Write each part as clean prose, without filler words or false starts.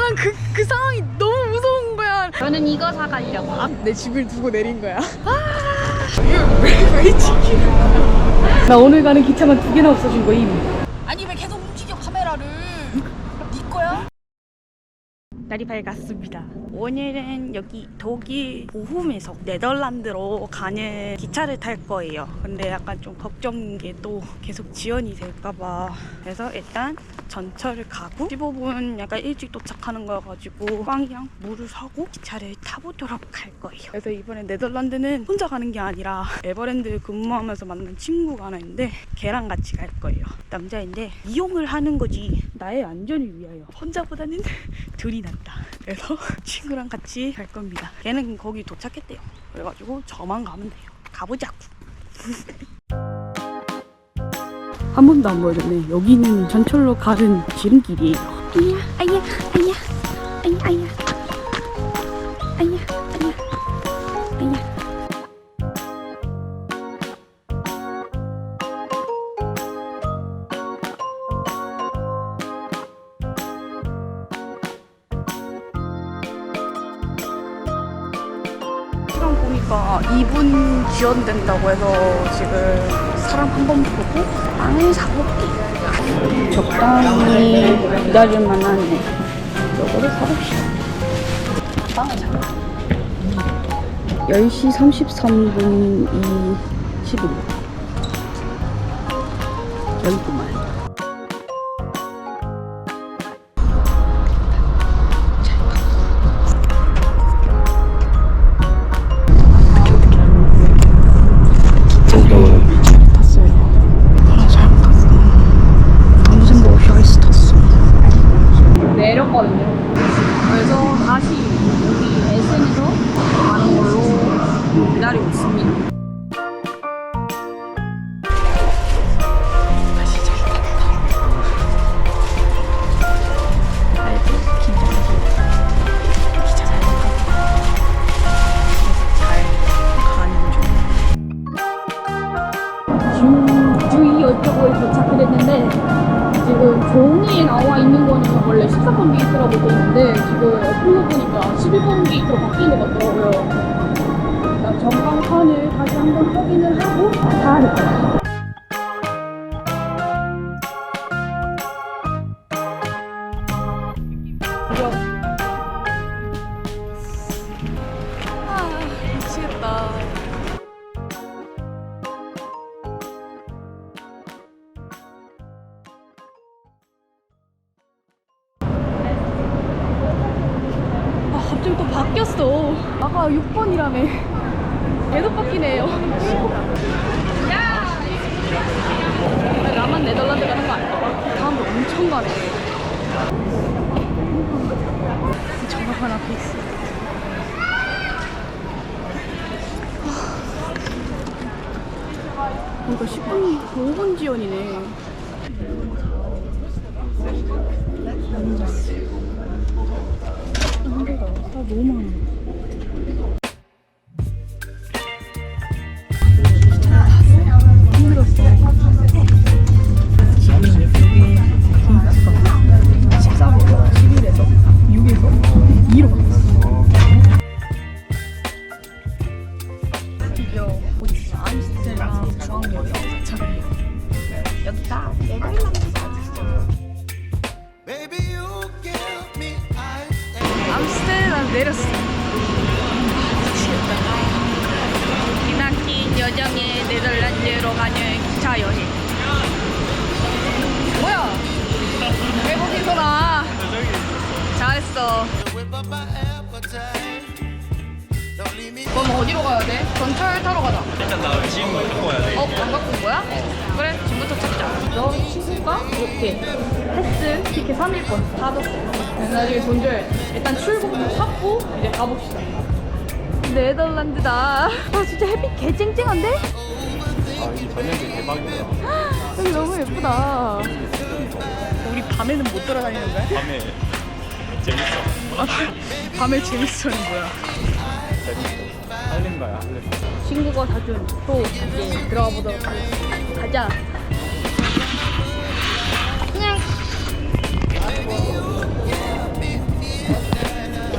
난 그 상황이 너무 무서운 거야. 저는 이거 사가려고. 내 집을 두고 내린 거야. 이거 왜 지키는 거야? 나 오늘 가는 기차만 2개나 없어진 거임. 아니 왜 계속 움직여 카메라를? 네 거야? 날이 밝았습니다. 오늘은 여기 독일 보훔에서 네덜란드로 가는 기차를 탈 거예요. 근데 약간 좀 걱정인 게 또 계속 지연이 될까봐. 그래서 일단 전철을 가고 15분 약간 일찍 도착하는 거여가지고 빵이랑 물을 사고 기차를 타보도록 할 거예요. 그래서 이번에 네덜란드는 혼자 가는 게 아니라 에버랜드 근무하면서 만난 친구가 하나 있는데 걔랑 같이 갈 거예요. 남자인데 이용을 하는 거지 나의 안전을 위하여. 혼자보다는 둘이 낫다. 그래서 친구랑 같이 갈 겁니다. 걔는 거기 도착했대요. 그래가지고 저만 가면 돼요. 가보자고. 한 번도 안 보여줬네. 여기는 전철로 가는 지름길이에요. 아야, 아야, 아야, 아야, 아야, 아야, 아야, 아야. 시간 보니까 2분 지연된다고 해서 지금 사람 한 번 보고 빵을 사볼게요. 적당히 기다릴 만하네. 이거를 사봅시다. 빵을 사볼게요. 10시 33분이 11분. 여기구만. 내렸거든요. 그래서 다시 여기 에센에서 가는 걸로 기다리고 있습니다. 다시 잘 그래도 긴장해서 기차 잘 타고 그래서 잘 가는 중. 주의 이쪽으로 도착을 했는데 지금 종이에 나와 있는 거는 원래 14번 게이트라고 돼 있는데 지금 어플로 보니까 11번 게이트로 바뀐 것 같더라고요. 일단 전광판을 다시 한번 확인을 하고 가야 될 것 같아요. 미치겠다. 갑자기 또 바뀌었어. 아까 6번이라며. 계속 바뀌네요. 나만 네덜란드 가는 거 아니야? 사람들 엄청 가네. 정말 앞에 있어. 이거 10분, 5분 지연이네. 너무 많아. 힘들었어. 지금 여기 힌트가 14번, 11에서 6에서 2로 바뀌었어. 드디어 어디 있어? 암스테르담 중앙역이요. 도착을. 여기가 네덜란드다. 암스테르담 내렸어. 미치겠다. 기나긴 여정의 네덜란드로 가는 기차 여행. 뭐야? 왜 거기서 나? 잘했어. 그럼 어디로 가야 돼? 전철 타러 가자. 일단 나 짐 갖고 와야 돼. 안 갖고 온 거야? 그래, 짐부터 찾자. 너 친구가 이렇게 패스 티켓 3일권 사줬어. 나중에 돈 줘야 돼. 일단 출국도 하고 이제 가봅시다. 네덜란드다. 아 진짜 햇빛 개쨍쨍한데? 아, 이 저녁이 대박이다. 여기 너무 예쁘다. 우리 밤에는 못 돌아다니는 거야? 밤에 재밌어. 밤에 재밌어는 뭐야? 재밌어. 할린 거야, 할린 거. 친구가 사준 또 이제 들어가 보도록 하겠습니다. 가자. 그냥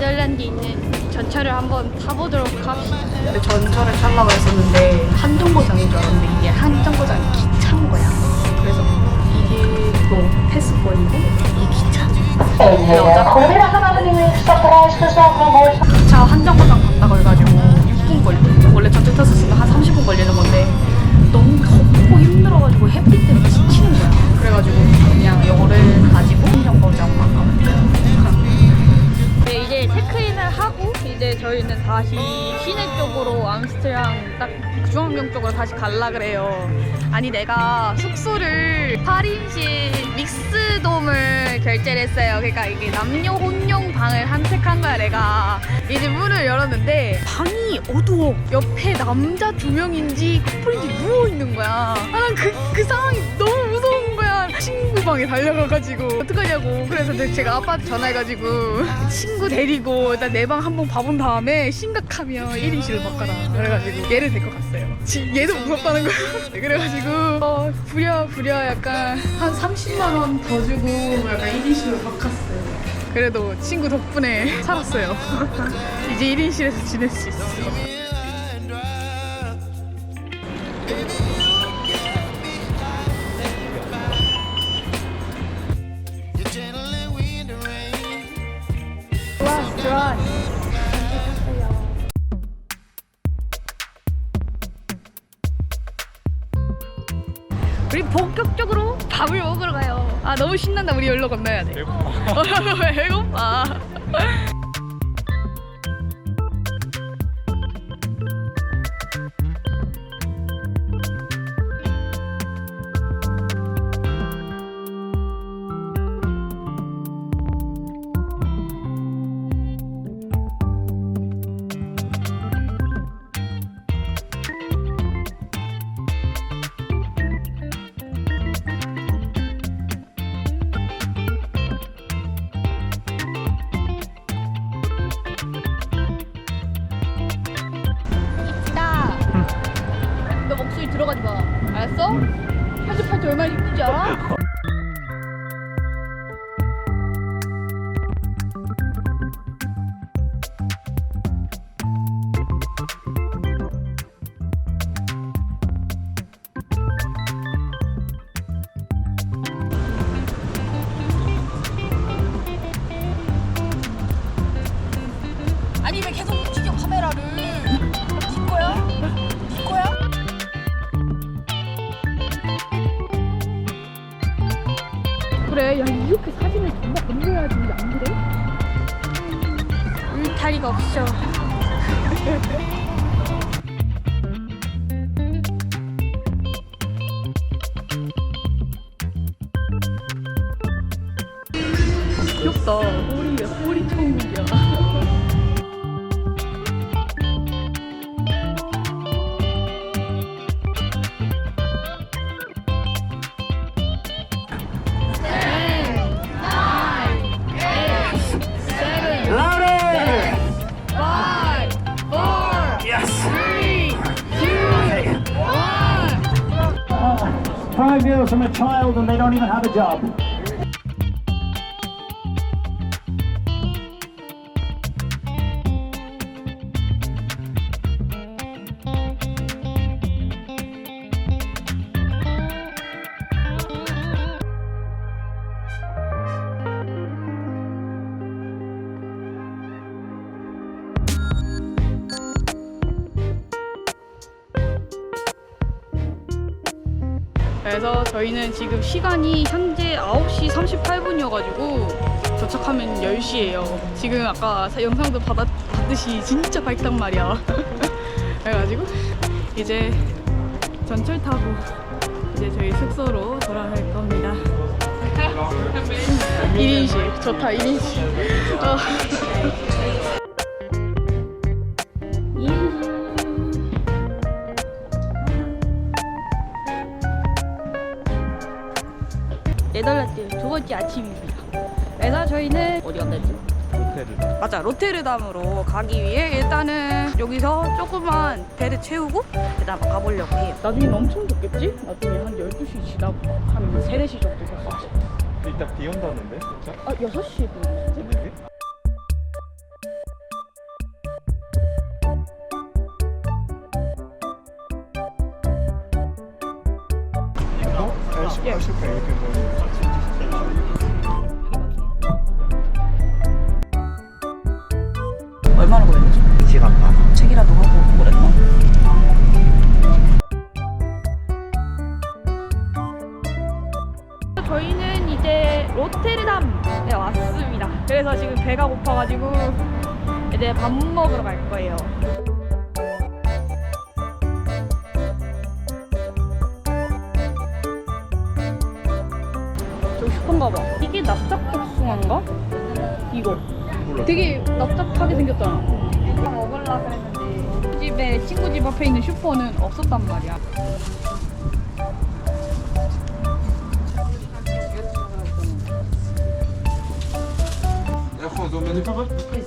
네덜란드에 있는 전철을 한번 타보도록 합시다. 근데 전철을 타려고 했었는데 한 정거장인 줄 알았는데 이게 한 정거장이 기차인 거야. 그래서 이게 또 패스권이고 이 기차. 기차 한 정거장 갔다고 해가지고 6분 걸려. 원래 전철 탔었으면 한 30분 걸리는 건데 너무 덥고 힘들어가지고 햇빛 때문에 지치는 거야. 그래가지고 그냥 이거를 가지고 한 정거장 가면 돼요. 네, 이제 체크인을 하고 이제 저희는 다시 시내 쪽으로 암스테르담 딱 중앙경 쪽으로 다시 갈라 그래요. 아니 내가 숙소를 8인실 믹스돔을 결제를 했어요. 그러니까 이게 남녀 혼용 방을 선택한 거야 내가. 이제 문을 열었는데 방이 어두워. 옆에 남자 2명인지 커플인지 누워있는 거야. 난 그 상황이 너무 무서운 거야. 친구 방에 달려가가지고 어떡하냐고. 그래서 제가 아빠한테 전화해가지고 친구 데리고 일단 내 방 한번 봐본 다음에 심각하면 1인실을 바꿔라 그래가지고 얘를 데리고 갔어요. 얘도 무섭다는 거야. 그래가지고 부랴 약간 한 30만 원 더 주고 약간 1인실로 바꿨어요. 그래도 친구 덕분에 살았어요. 이제 1인실에서 지낼 수 있어. 좋아. 우리 본격적으로 밥을 먹으러 가요. 아 너무 신난다. 우리 여기로 건너야 돼. 배고파. 배고파. 너 목소리 들어가지 마. 알았어? 편집할 때 얼마나 힘든지 알아? 아니 왜 계속 움직여 카메라를? 네 거야? 네 거야? 그래. 야 이렇게 사진을 정말 건드려야지. 안 그래? 울타리가 없어. 귀엽다. 꼬리 천국이야. Five years from a child and they don't even have a job. 그래서 저희는 지금 시간이 현재 9시 38분이어가지고 도착하면 10시예요. 지금 아까 영상도 봤듯이 진짜 밝단 말이야. 그래가지고 이제 전철 타고 이제 저희 숙소로 돌아갈 겁니다. 1인실 좋다. 1인실. 네덜란드 두 번째 아침입니다. 그래서 저희는 어디 간다지? 호텔을. 맞아, 로테르담으로 가기 위해 일단은 여기서 조금만 배를 채우고 일단 가보려고 해요. 나중엔 엄청 덥겠지? 나중에 한 12시 지나고 한 3, 4시 정도 됐어. 이따 비 온다는데 진짜? 아 6시에 또 저녁에? 예. 하실까 이렇게 해서 같이 얼마나 걸렸지? 2시간 반. 책이라도 하고 그랬나? 저희는 이제 로테르담에 왔습니다. 그래서 지금 배가 고파가지고 이제 밥 먹으러 갈 거예요. 저기 슈퍼인가 봐. 이게 납작 복숭아인가? 이거. 되게 납작하게 생겼잖아. 이거 먹으려고 했는데 집에 친구 집 앞에 있는 슈퍼는 없었단 말이야.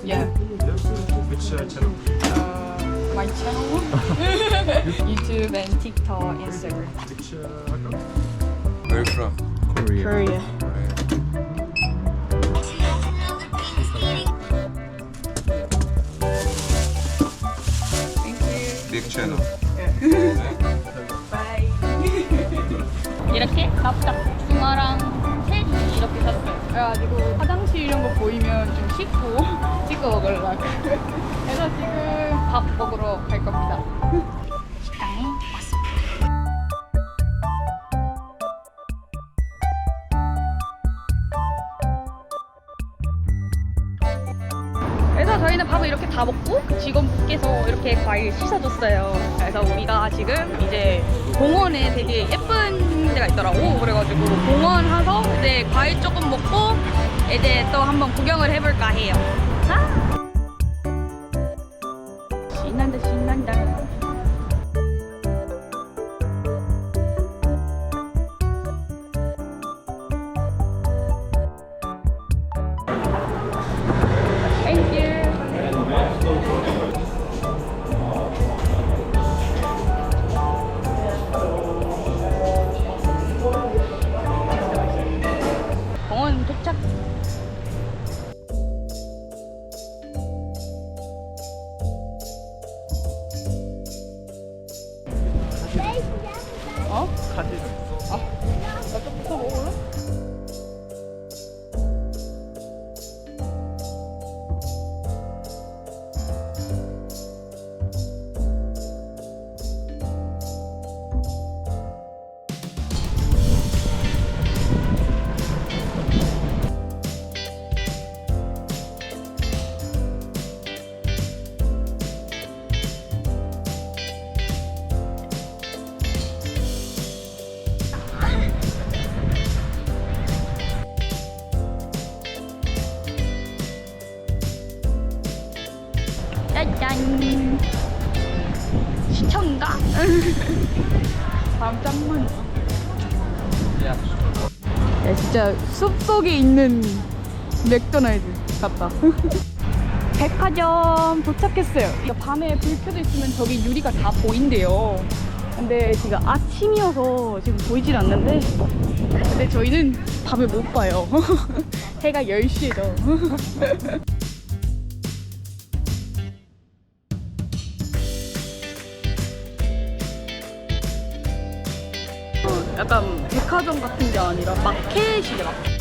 Yeah. Which channel? My channel? YouTube and TikTok, Instagram. Which account? Where are you from? Korea. Korea. Big channel. Bye. 이렇게 납작 복숭아랑 체리 이렇게 샀어요. 그래가지고 화장실 이런 거 보이면 좀 씻고 찍어 먹으려고. 그래서 지금 밥 먹으러 갈 겁니다. 식당에 왔습니다. 그래서 저희는 밥을 이렇게 다 먹고 그 직원분께서 이렇게 과일 씻어줬어요. 그래서 우리가 지금 이제 공원에 되게 예쁜 데가 있더라고. 그래가지고 공원 가서 이제 과일 조금 먹고 이제 또 한번 구경을 해볼까 해요. 아! 신난다 신난다. Thank you. 공원 도착. 어? 카지노 있어. 나 좀 더 먹을래? 짜잔. 시청가. 깜짝만. 야 진짜 숲속에 있는 맥도날드 같다. 백화점 도착했어요. 이거 밤에 불 켜져 있으면 저기 유리가 다 보인대요. 근데 지금 아침이어서 지금 보이질 않는데 근데 저희는 밤을 못 봐요. 해가 10시에죠. 약간 백화점 같은 게 아니라 마켓이래 마켓.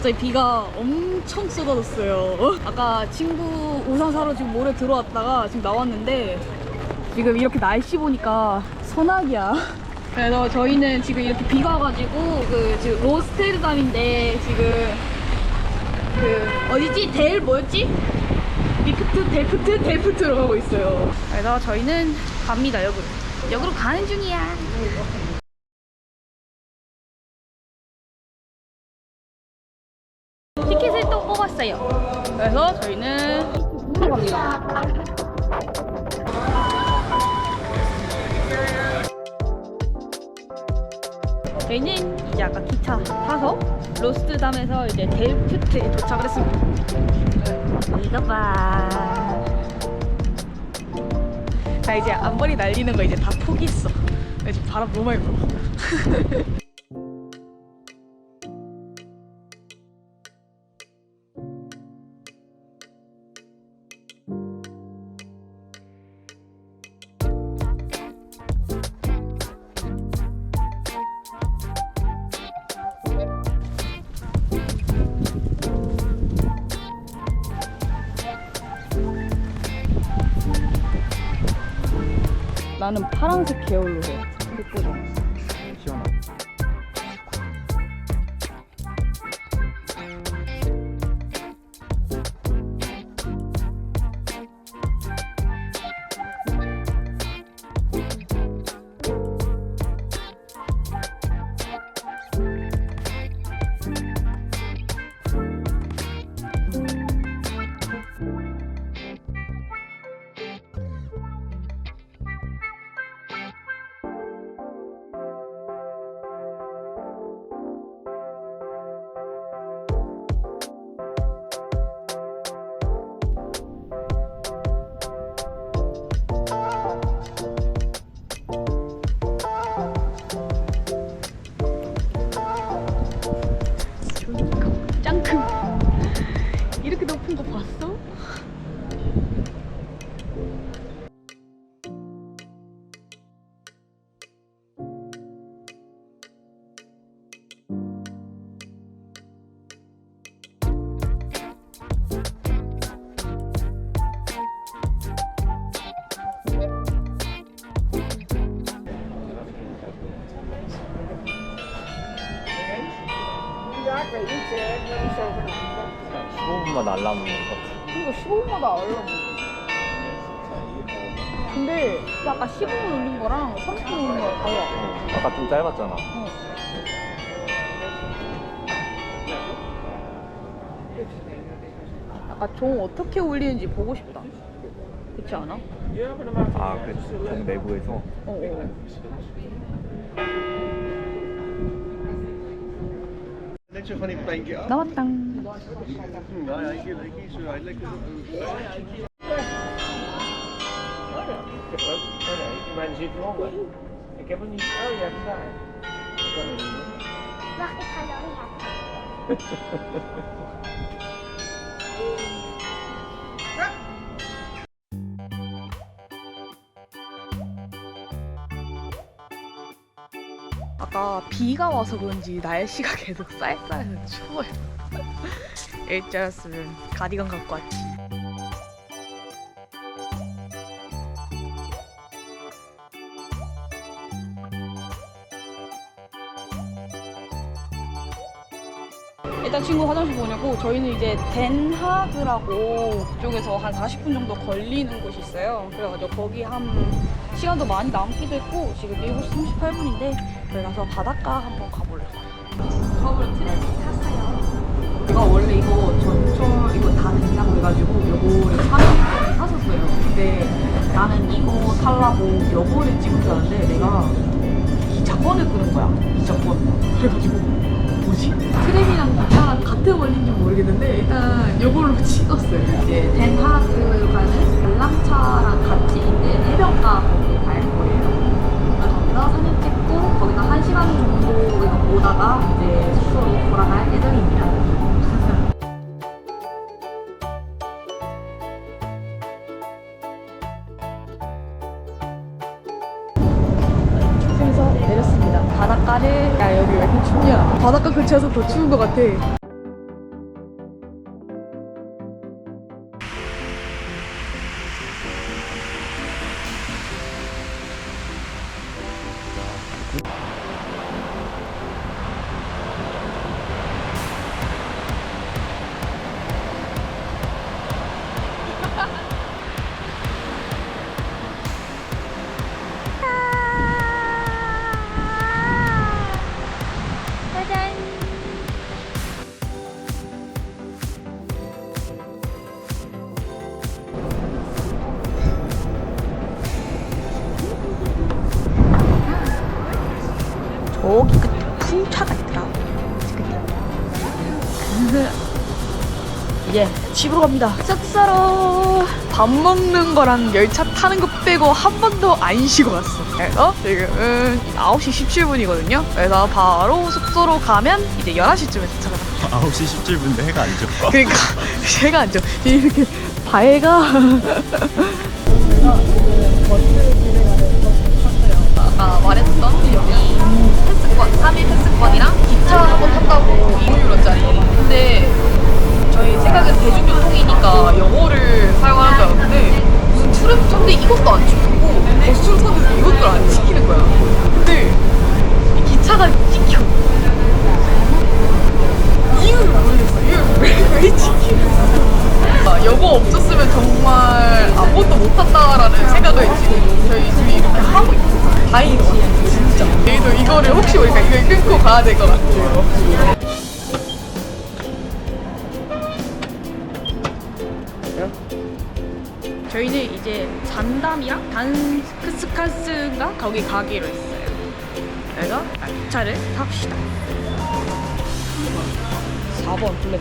갑자기 비가 엄청 쏟아졌어요. 아까 친구 우산 사러 지금 모레 들어왔다가 지금 나왔는데 지금 이렇게 날씨 보니까 소나기야. 그래서 저희는 지금 이렇게 비가 와가지고 지금 로스테르담인데 지금 어디지? 뭐였지? 델프트로 가고 있어요. 그래서 저희는 갑니다. 역으로 가는 중이야. 티켓을 또 뽑았어요. 그래서 저희는 들어갑니다. 저희는 이제 아까 기차 타서 로스트담에서 이제 델프트에 도착을 했습니다. 이거 봐. 나 이제 앞머리 날리는 거 이제 다 포기했어. 나 지금 바람 너무 많이 불어. 나는 파란색 계열로 해. 예쁘죠? 시원하다. 짱큼. 이렇게 높은 거 봤어? 만 날라오는 것 같아. 그러니까 15분마다 알람. 근데 아까 15분 올린 거랑 30분 올린 거랑 달라. 아까 좀 짧았잖아. 아까 종 어떻게 올리는지 보고 싶다. 그렇지 않아? 아, 그치. 종 내부에서. 나왔다. 아까 비가 와서 그런지 날씨가 계속 쌀쌀해서 추워요. 일자였으면 가디건 갖고 왔지. 일단 친구 화장실 보냐고. 저희는 이제 덴하그라고 그쪽에서 한 40분 정도 걸리는 곳이 있어요. 그래가지고 거기 한 시간도 많이 남기도 했고 지금 7시 38분인데 여기 가서 바닷가 한번 가보려고. 저번에 트레킹 탔어요. 제가 원래 이거 전철 이거 다 된다고 해가지고 요거를 샀었어요. 근데 나는 이거 살라고 요거를 찍은 줄 알았는데 내가 기차권을 끄는 거야. 기차권. 그래가지고 뭐지? 트램이랑 기차랑 같은 원리인지 모르겠는데 일단 요걸로 찍었어요. 이제 덴하그 가는 관람차랑 같이 이제 해변가 거기 갈 거예요. 거기서 사진 찍고 거기서 1시간 정도 이거 보다가 이제 숙소로 돌아갈 예정입니다. 숙소에서 내렸습니다. 바닷가를 야 여기 왜 이렇게 춥냐? 바닷가 근처에서 더 추운 것 같아. 저기 끝 풍차가 있더라. 이제 집으로 갑니다. 싹싸러 밥 먹는 거랑 열차 타는 거 빼고 한 번도 안 쉬고 갔어. 그래서 지금은 9시 17분이거든요. 그래서 바로 숙소로 가면 이제 11시쯤에 도착하다. 9시 17분인데 해가 안 져. 그러니까 제가 안 줘. 이렇게 발가 아까 말했던 여기 패스권, 3일 패스권이랑 기차 한번 탄다고 2유로짜리. 근데 저희 생각은 대중교통이니까 영어를 사용하는 줄 알았는데 무슨 트램선데 이것도 안 찍히고 버스선데 이것도 안 찍히는 거야. 근데 이 기차가 찍혀. 이유를 모르겠어. 왜 찍히는 거야? 영어 없었으면 정말 아무것도 못한다라는 생각을 지금 저희 집이 이렇게 하고 있어요. 다행이다. 진짜. 저희도 이거를 혹시 우리가 이걸 끊고 가야 될 것 같아요. 저희는 이제 잔담이랑 단스카스인가 거기 가기로 했어요. 그래서 기차를 탑시다. 4번 블랙.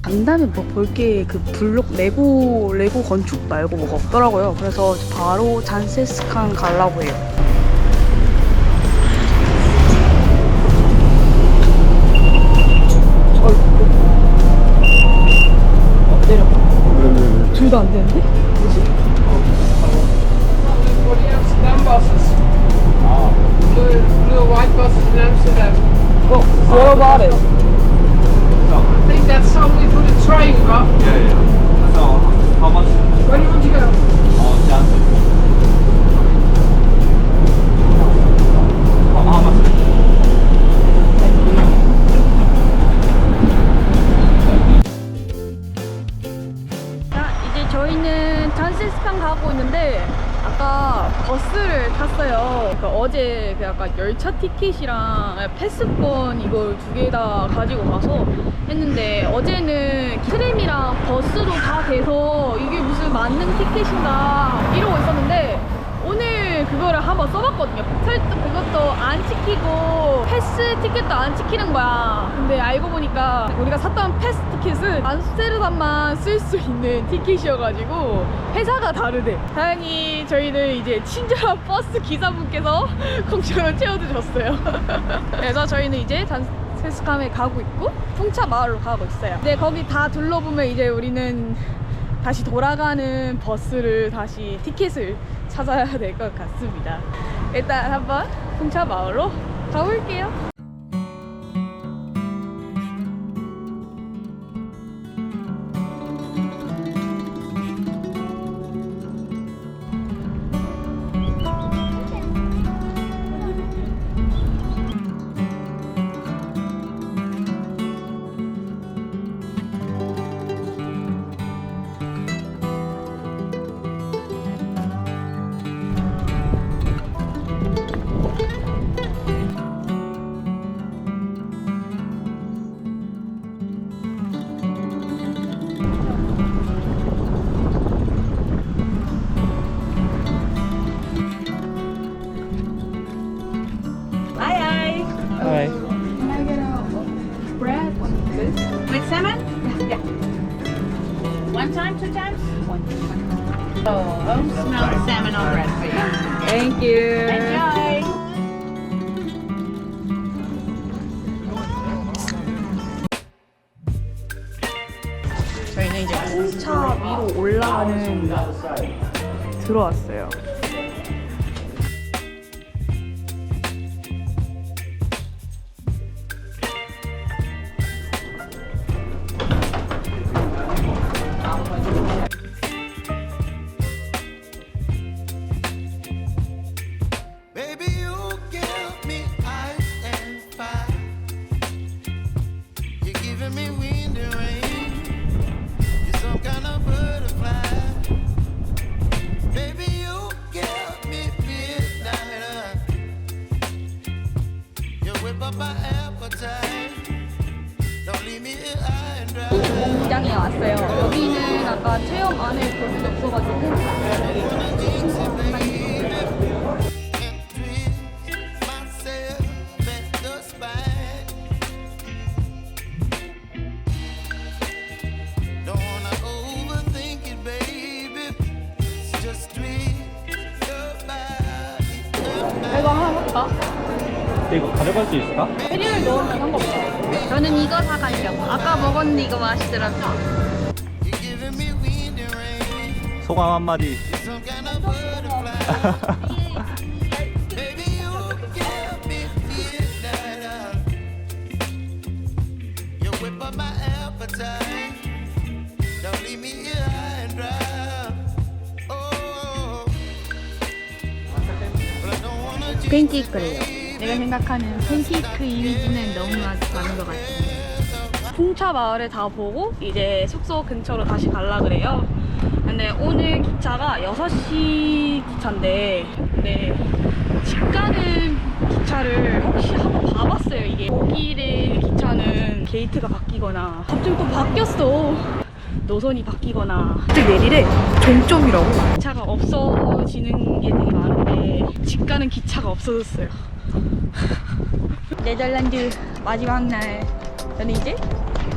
간다면 뭐 볼게 그 블록 레고 건축 말고 뭐가 없더라고요. 그래서 바로 잔세스칸 가려고 해요. 내려. 둘 다 안 되는데? 뭐지? For the Amsterdam buses. Blue white buses in Amsterdam. Well, what about it? I think that's only for the train, huh? Yeah. So how much? Where do you want to go? How much? 자, 이제 저희는 잔세스칸 가고 있는데 아까 버스를 탔어요. 그러니까 어제 그 약간 열차 티켓이랑 패스권 이걸 두 개 다 가지고 가서 했는데 어제는 트램이랑 버스도 다 돼서 이게 무슨 만능 티켓인가 이러고 있었는데 오늘 그거를 한번 써봤거든요. 그것도 안 찍히고 패스 티켓도 안 찍히는 거야. 근데 알고 보니까 우리가 샀던 패스 티켓은 암스테르담만 쓸 수 있는 티켓이어가지고 회사가 다르대. 다행히 저희는 이제 친절한 버스 기사분께서 공짜로 채워주셨어요. 그래서 저희는 이제 잔세스칸에 가고 있고 풍차 마을로 가고 있어요. 근데 거기 다 둘러보면 이제 우리는 다시 돌아가는 버스를 다시 티켓을 찾아야 될 것 같습니다. 일단 한번 풍차 마을로 가볼게요. Hi. Bread with salmon? Yeah. One time, two times? One. Oh, smoked salmon on bread for you. Thank you. Enjoy. 저희는 이제 풍차 위로 올라가는 들어왔어요. 체험 안에 볼 수 없어가지고. Don't wanna overthink it, baby. It's just tweak your body. 이거 하나 먹까? 근데 이거 가져갈 수 있을까? 페리를 넣으면 상관없어. 저는 이거 사가려고. 아까 먹었는데 이거 맛있더라고. You're giving me wind and rain. 소감 한마디. Some kind of butterfly. Baby, you give me midnight. You whip up my appetite. Don't leave me here high and dry. Oh, but I don't wanna just 팬케이크래요. 내가 생각하는 팬케이크 이미지는 너무 많은 것 같아. 풍차 마을을 다 보고 이제 숙소 근처로 다시 갈라 그래요. 근데 오늘 기차가 6시 기차인데 네, 집 가는 기차를 혹시 한번 봐봤어요. 이게 독일의 기차는 게이트가 바뀌거나 갑자기 또 바뀌었어. 노선이 바뀌거나 갑자기 내리래. 종점이라고. 기차가 없어지는 게 되게 많은데 집 가는 기차가 없어졌어요. 네덜란드 마지막 날 저는 이제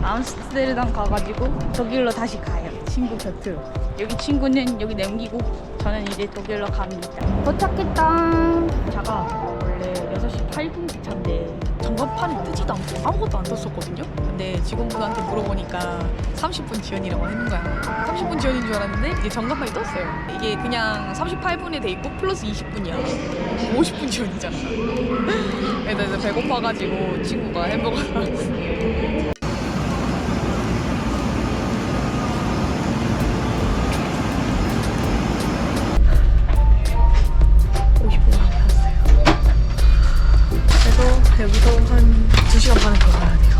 암스테르담 가가지고 독일로 다시 가요. 친구 곁으로. 여기 친구는 여기 남기고 저는 이제 독일로 갑니다. 도착했다. 차가 원래 6시 8분 기차인데 전광판에 뜨지도 않고 아무것도 안 떴었거든요. 근데 직원분한테 물어보니까 30분 지연이라고 하는 거야. 30분 지연인 줄 알았는데 이제 전광판이 떴어요. 이게 그냥 38분에 돼 있고 플러스 20분이야. 50분 지연이잖아. 그래서 배고파가지고 친구가 햄버거 사왔어. 여기서 한 2시간 반은 더 가야 돼요.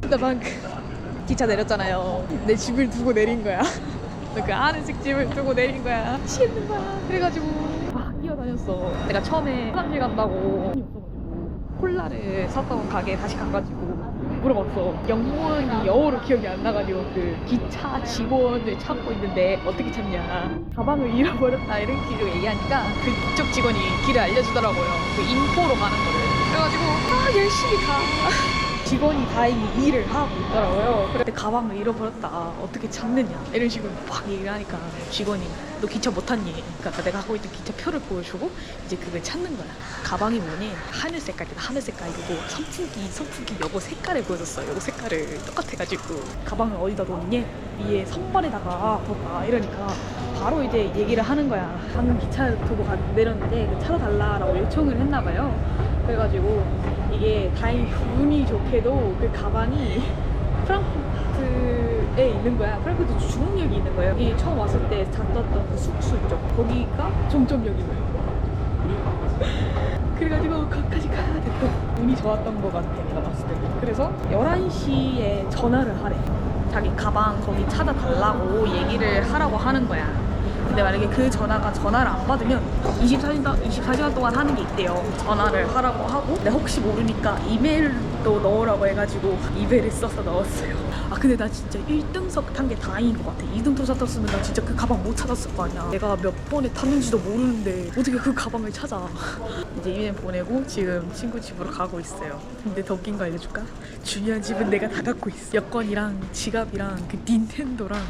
나 방금 기차 내렸잖아요. 내 집을 두고 내린 거야. 그 하늘색 집을 두고 내린 거야. 미치겠는 거야. 그래가지고 막 뛰어다녔어. 내가 처음에 화장실 간다고 콜라를 샀던 가게에 다시 가가지고 물어봤어. 영문이 영어로 기억이 안 나가지고 그 기차 직원을 찾고 있는데 어떻게 찾냐. 가방을 잃어버렸다 이런 길을 얘기하니까 그쪽 직원이 길을 알려주더라고요. 그 인포로 가는 거를. 그래가지고 열심히 가. 직원이 다행히 일을 하고 있더라고요. 그때 가방을 잃어버렸다. 어떻게 찾느냐. 이런 식으로 막 얘기를 하니까 직원이 너 기차 못 탔니? 그러니까 내가 갖고 있던 기차 표를 보여주고 이제 그걸 찾는 거야. 가방이 뭐니? 하늘 색깔이다. 하늘 색깔이고 선풍기 요거 색깔을 보여줬어. 요거 색깔을 똑같아가지고 가방을 어디다 놓니? 위에 선반에다가 뒀다. 이러니까 바로 이제 얘기를 하는 거야. 방금 기차를 두고 내렸는데 찾아달라고 요청을 했나 봐요. 그래가지고 이게 다행히 운이 좋게도 그 가방이 프랑크푸르트에 있는 거야. 프랑크푸르트 중앙역이 있는 거예요. 여기 처음 왔을 때 잤던 그 숙소 있죠. 거기가 종점역인 거예요. 그래가지고 거기까지 가야 돼. 또 운이 좋았던 것 같아, 내가 봤을 때. 그래서 11시에 전화를 하래. 자기 가방 거기 찾아달라고 얘기를 하라고 하는 거야. 근데 만약에 그 전화를 안 받으면 24시간 동안 하는 게 있대요. 전화를 하라고 하고 근데 혹시 모르니까 이메일도 넣으라고 해가지고 이메일을 써서 넣었어요. 아 근데 나 진짜 1등석 탄 게 다행인 것 같아. 2등석 탔으면 나 진짜 그 가방 못 찾았을 거 아니야. 내가 몇 번에 탔는지도 모르는데 어떻게 그 가방을 찾아. 이제 이메일 보내고 지금 친구 집으로 가고 있어요. 근데 더 웃긴 거 알려줄까? 중요한 집은 내가 다 갖고 있어. 여권이랑 지갑이랑 그 닌텐도랑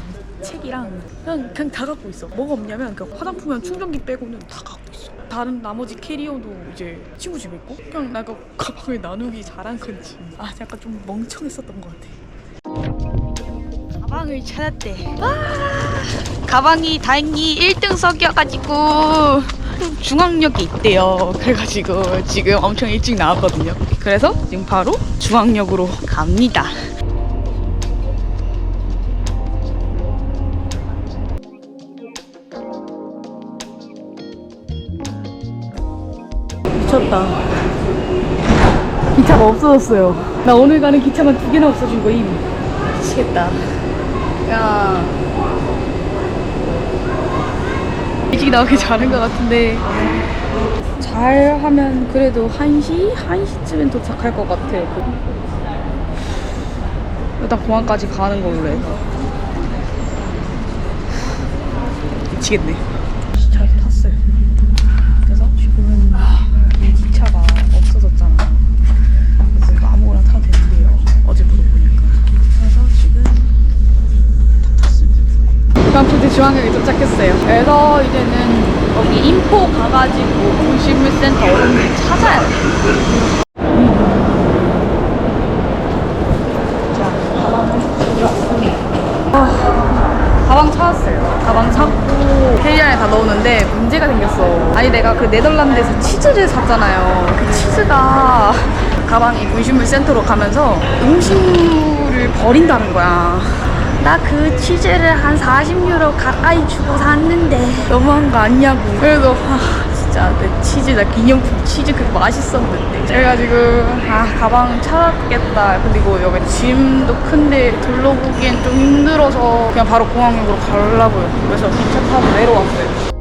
책이랑 그냥 다 갖고 있어. 뭐가 없냐면 그 화장품이랑 충전기 빼고는 다 갖고 있어. 다른 나머지 캐리어도 이제 친구 집에 있고 그냥 내가 가방을 나누기 잘한 건지 약간 좀 멍청했었던 것 같아. 가방을 찾았대. 가방이 다행히 1등석이어가지고 중앙역에 있대요. 그래가지고 지금 엄청 일찍 나왔거든요. 그래서 지금 바로 중앙역으로 갑니다. 미쳤다. 기차가 없어졌어요. 나 오늘 가는 기차만 2개나 없어진 거임. 미치겠다. 야, 일찍 나오길 잘한 것 같은데 잘하면 그래도 1시? 1시쯤엔 도착할 것 같아요. 일단 공항까지 가는 걸로 해서 미치겠네. 기차에 탔어요. 그래서 지금은 기차가 없어졌잖아. 그래서 이거 아무거나 타도 된대요. 어제 물어보니까. 그래서 지금 다 탔습니다. 프랑크푸르트 중앙역에 도착했어요. 그래서 이제는 여기 인포 가가지고 분실물센터 어딘지 찾아야 돼. 자, 가방을 가져왔습니다. 가방 찾았어요. 가방 찾고 캐리 안에 다 넣었는데 문제가 생겼어. 아니 내가 그 네덜란드에서 치즈를 샀잖아요. 그 치즈가 가방이 분실물 센터로 가면서 음식물을 버린다는 거야. 나 그 치즈를 한 40유로 가까이 주고 샀는데 너무한 거 아니냐고. 그래서 진짜 내 치즈, 나 기념품 치즈 그거 맛있었는데. 그래가지고 가방 찾았겠다. 그리고 여기 짐도 큰데 둘러보기엔 좀 힘들어서 그냥 바로 공항역으로 가려고요. 그래서 기차 타고 내려왔어요.